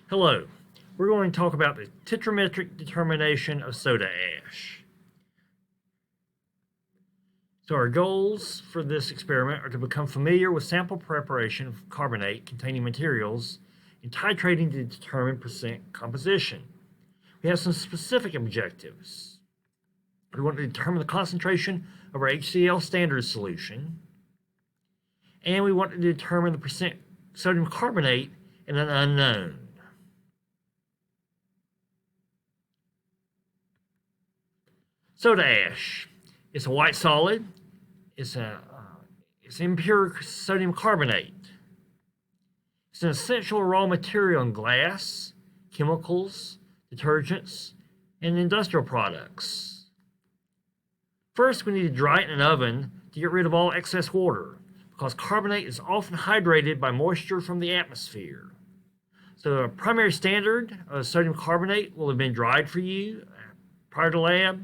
Hello, we're going to talk about the tetrametric determination of soda ash. So our goals for this experiment are to become familiar with sample preparation of carbonate containing materials and titrating to determine percent composition. We have some specific objectives. We want to determine the concentration of our HCl standard solution, and we want to determine the percent sodium carbonate in an unknown. Soda ash. It's a white solid. It's impure sodium carbonate. It's an essential raw material in glass, chemicals, detergents, and industrial products. First, we need to dry it in an oven to get rid of all excess water, because carbonate is often hydrated by moisture from the atmosphere. So the primary standard of sodium carbonate will have been dried for you prior to lab.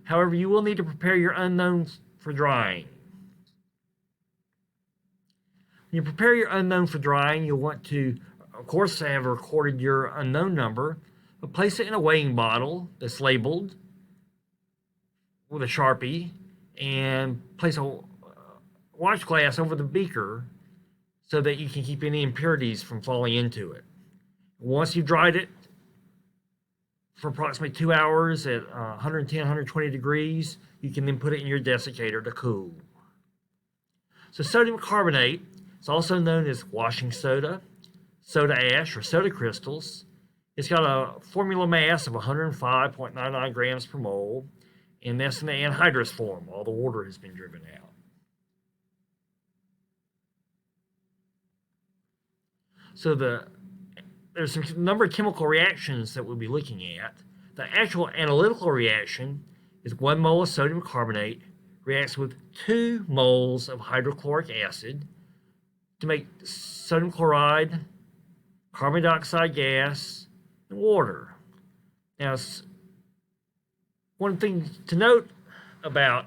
However, you will need to prepare your unknowns for drying. When you prepare your unknown for drying, you'll want to, of course, have recorded your unknown number, but place it in a weighing bottle that's labeled with a Sharpie and place a watch glass over the beaker so that you can keep any impurities from falling into it. Once you've dried it for approximately 2 hours at 110, 120 degrees, you can then put it in your desiccator to cool. So sodium carbonate is also known as washing soda, soda ash, or soda crystals. It's got a formula mass of 105.99 grams per mole, and that's in the anhydrous form. All the water has been driven out. So there's a number of chemical reactions that we'll be looking at. The actual analytical reaction is 1 mole of sodium carbonate reacts with 2 moles of hydrochloric acid to make sodium chloride, carbon dioxide gas, and water. Now, one thing to note about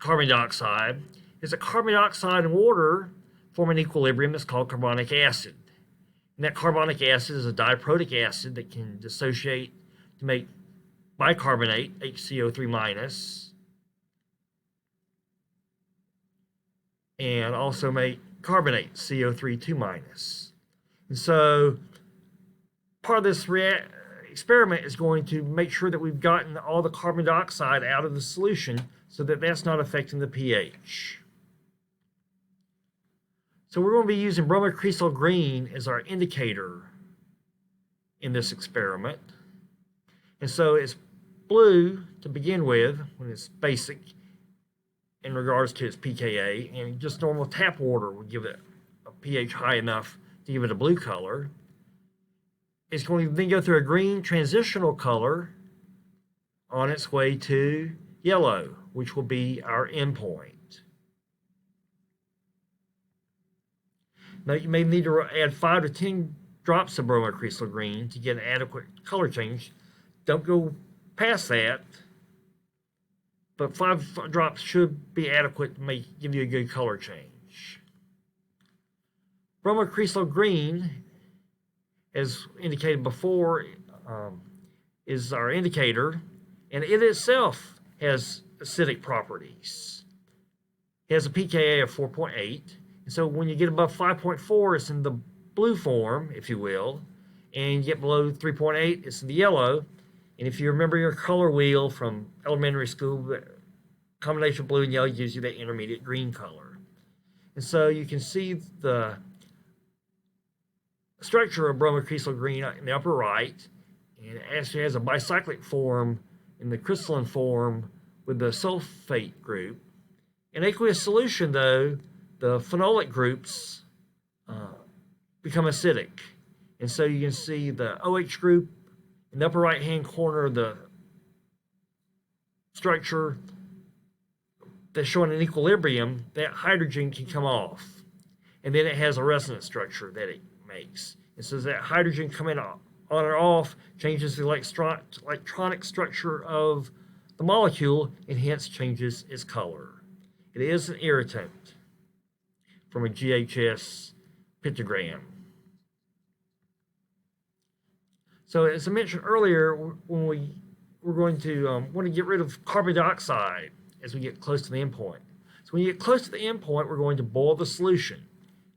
carbon dioxide is that carbon dioxide and water form an equilibrium that's called carbonic acid. And that carbonic acid is a diprotic acid that can dissociate to make bicarbonate, HCO3 minus, and also make carbonate, CO3 2 minus. And so part of this experiment is going to make sure that we've gotten all the carbon dioxide out of the solution so that that's not affecting the pH. So we're going to be using bromocresol green as our indicator in this experiment. And so it's blue to begin with when it's basic in regards to its pKa, and just normal tap water would give it a pH high enough to give it a blue color. It's going to then go through a green transitional color on its way to yellow, which will be our endpoint. Now, you may need to add 5 to 10 drops of bromocresol green to get an adequate color change. Don't go past that, but 5 drops should be adequate to give you a good color change. Bromocresol green, as indicated before, is our indicator, and it itself has acidic properties. It has a pKa of 4.8. And so when you get above 5.4, it's in the blue form, if you will, and you get below 3.8, it's in the yellow. And if you remember your color wheel from elementary school, the combination of blue and yellow gives you that intermediate green color. And so you can see the structure of bromocresol green in the upper right, and it actually has a bicyclic form in the crystalline form with the sulfate group. In aqueous solution, though, the phenolic groups become acidic. And so you can see the OH group in the upper right-hand corner of the structure that's showing an equilibrium. That hydrogen can come off. And then it has a resonance structure that it makes. And so that hydrogen coming on or off changes the electronic structure of the molecule and hence changes its color. It is an irritant from a GHS pictogram. So as I mentioned earlier, when we're going to want to get rid of carbon dioxide as we get close to the endpoint. So when you get close to the endpoint, we're going to boil the solution.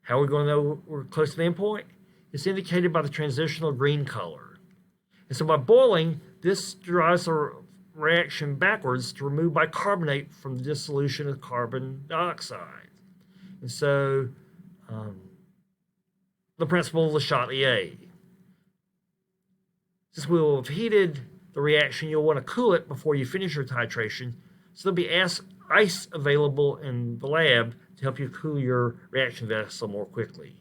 How are we going to know we're close to the endpoint? It's indicated by the transitional green color. And so by boiling, this drives the reaction backwards to remove bicarbonate from the dissolution of carbon dioxide. And so the principle of Le Chatelier. Since we will have heated the reaction, you'll want to cool it before you finish your titration. So there'll be ice available in the lab to help you cool your reaction vessel more quickly.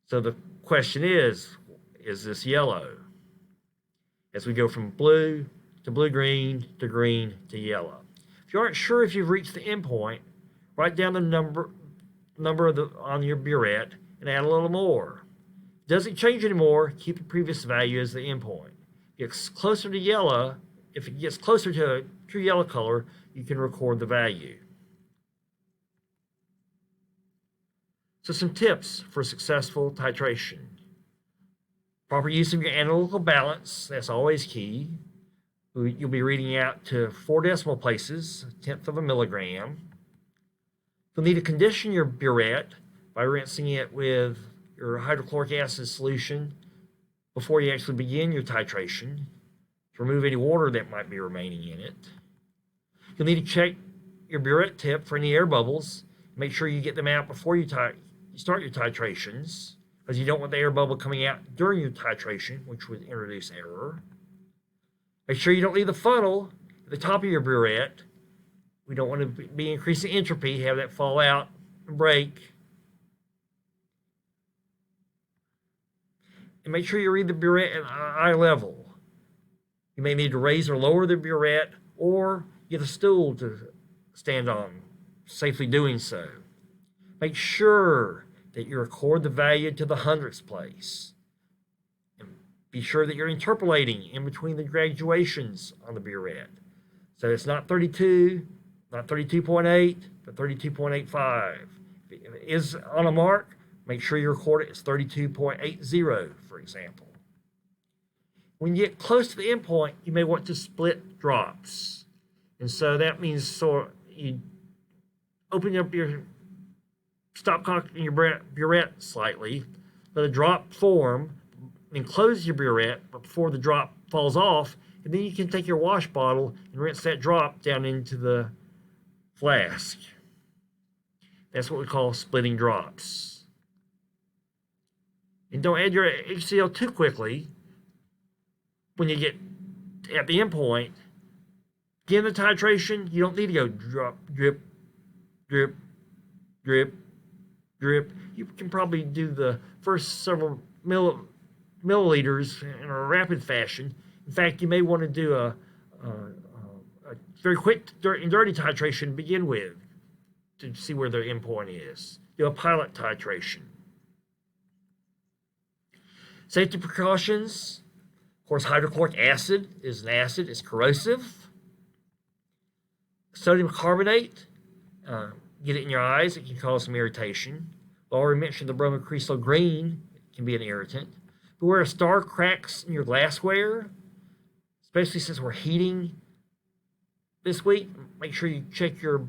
So the question is this yellow? As we go from blue to blue-green to green to yellow. If you aren't sure if you've reached the endpoint, write down the number on your burette and add a little more. Doesn't change anymore, keep the previous value as the endpoint. If it gets closer to yellow, if it gets closer to a true yellow color, you can record the value. So some tips for successful titration. Proper use of your analytical balance, that's always key. You'll be reading out to 4 decimal places, 1/10 of a milligram. You'll need to condition your burette by rinsing it with your hydrochloric acid solution before you actually begin your titration to remove any water that might be remaining in it. You'll need to check your burette tip for any air bubbles. Make sure you get them out before you start your titrations, because you don't want the air bubble coming out during your titration, which would introduce error. Make sure you don't leave the funnel at the top of your burette. We don't want to be increasing entropy, have that fall out and break. And make sure you read the burette at eye level. You may need to raise or lower the burette or get a stool to stand on, safely doing so. Make sure that you record the value to the hundredths place. And be sure that you're interpolating in between the graduations on the burette. So it's not 32, not 32.8, but 32.85. If it is on a mark, make sure you record it as 32.80, for example. When you get close to the endpoint, you may want to split drops. And so that means you open up your stopcock in your burette slightly, let a drop form, and close your burette before the drop falls off, and then you can take your wash bottle and rinse that drop down into the flask. That's what we call splitting drops. And don't add your HCl too quickly. When you get at the endpoint, begin the titration, you don't need to go drop, drip, drip, drip, drip. You can probably do the first several milliliters in a rapid fashion. In fact, you may want to do a very quick and dirty titration to begin with to see where the endpoint is. Do a pilot titration. Safety precautions. Of course, hydrochloric acid is an acid. It's corrosive. Sodium carbonate. Get it in your eyes. It can cause some irritation. I already mentioned the bromocresol green can be an irritant. Beware of star cracks in your glassware, especially since we're heating this week. Make sure you check your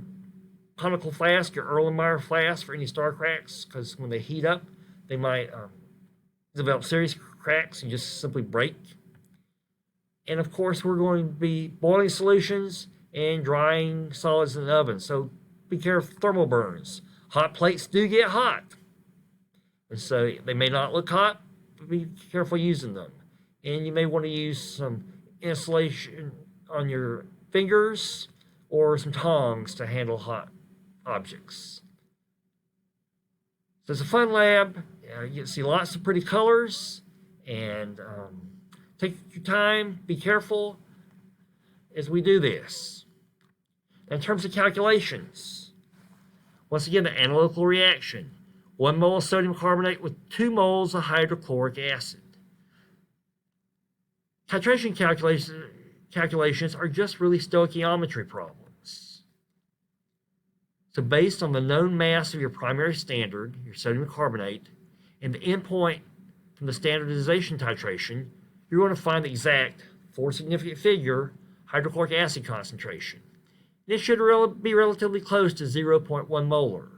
conical flask, your Erlenmeyer flask, for any star cracks, because when they heat up, they might develop serious cracks and just simply break. And of course, we're going to be boiling solutions and drying solids in the oven, so be careful of thermal burns. Hot plates do get hot, and so they may not look hot, but be careful using them. And you may want to use some insulation on your fingers or some tongs to handle hot objects. So it's a fun lab. You can see lots of pretty colors, and take your time, be careful as we do this. In terms of calculations, once again, the analytical reaction. 1 mole of sodium carbonate with 2 moles of hydrochloric acid. Titration calculations are just really stoichiometry problems. So based on the known mass of your primary standard, your sodium carbonate, And the endpoint from the standardization titration, you're going to find the exact 4 significant figure hydrochloric acid concentration. It should be relatively close to 0.1 molar.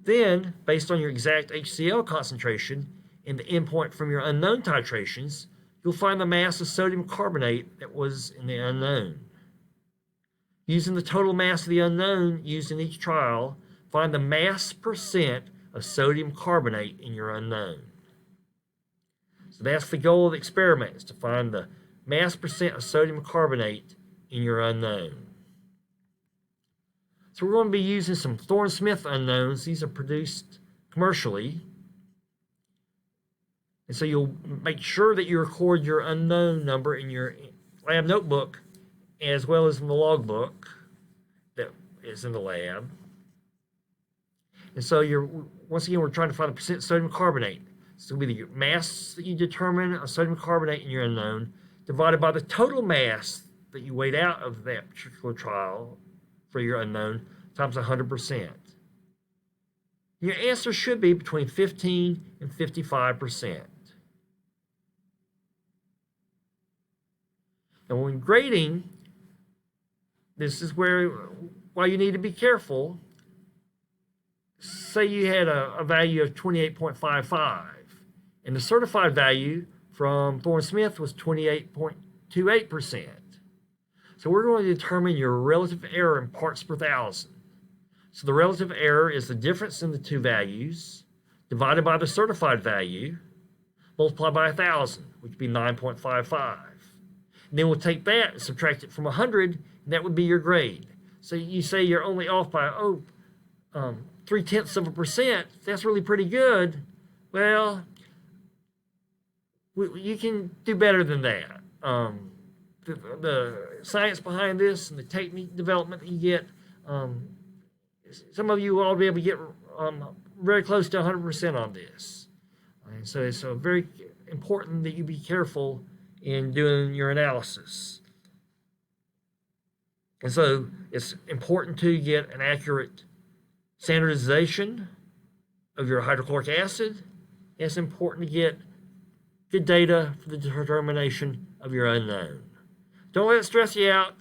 Then, based on your exact HCl concentration and the endpoint from your unknown titrations, you'll find the mass of sodium carbonate that was in the unknown. Using the total mass of the unknown used in each trial, find the mass percent of sodium carbonate in your unknown. So that's the goal of the experiment, is to find the mass percent of sodium carbonate in your unknown. So we're going to be using some Thorne-Smith unknowns. These are produced commercially. And so you'll make sure that you record your unknown number in your lab notebook as well as in the logbook that is in the lab. And so once again, we're trying to find the percent sodium carbonate. So it'll be the mass that you determine of sodium carbonate in your unknown divided by the total mass that you weighed out of that particular trial for your unknown times 100%. Your answer should be between 15 and 55%. And when grading, this is why you need to be careful. Say you had a value of 28.55, and the certified value from Thorne-Smith was 28.28%. So we're going to determine your relative error in parts per thousand. So the relative error is the difference in the two values divided by the certified value multiplied by 1,000, which would be 9.55. And then we'll take that and subtract it from 100, and that would be your grade. So you say you're only off by 0.3%. That's really pretty good. Well, you can do better than that. The science behind this and the technique development that you get, some of you will be able to get very close to 100% on this. And so it's very important that you be careful in doing your analysis. And so it's important to get an accurate standardization of your hydrochloric acid. It's important to get good data for the determination of your unknown. Don't let it stress you out.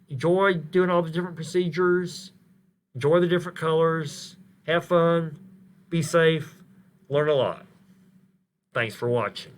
Enjoy doing all the different procedures. Enjoy the different colors. Have fun. Be safe. Learn a lot. Thanks for watching.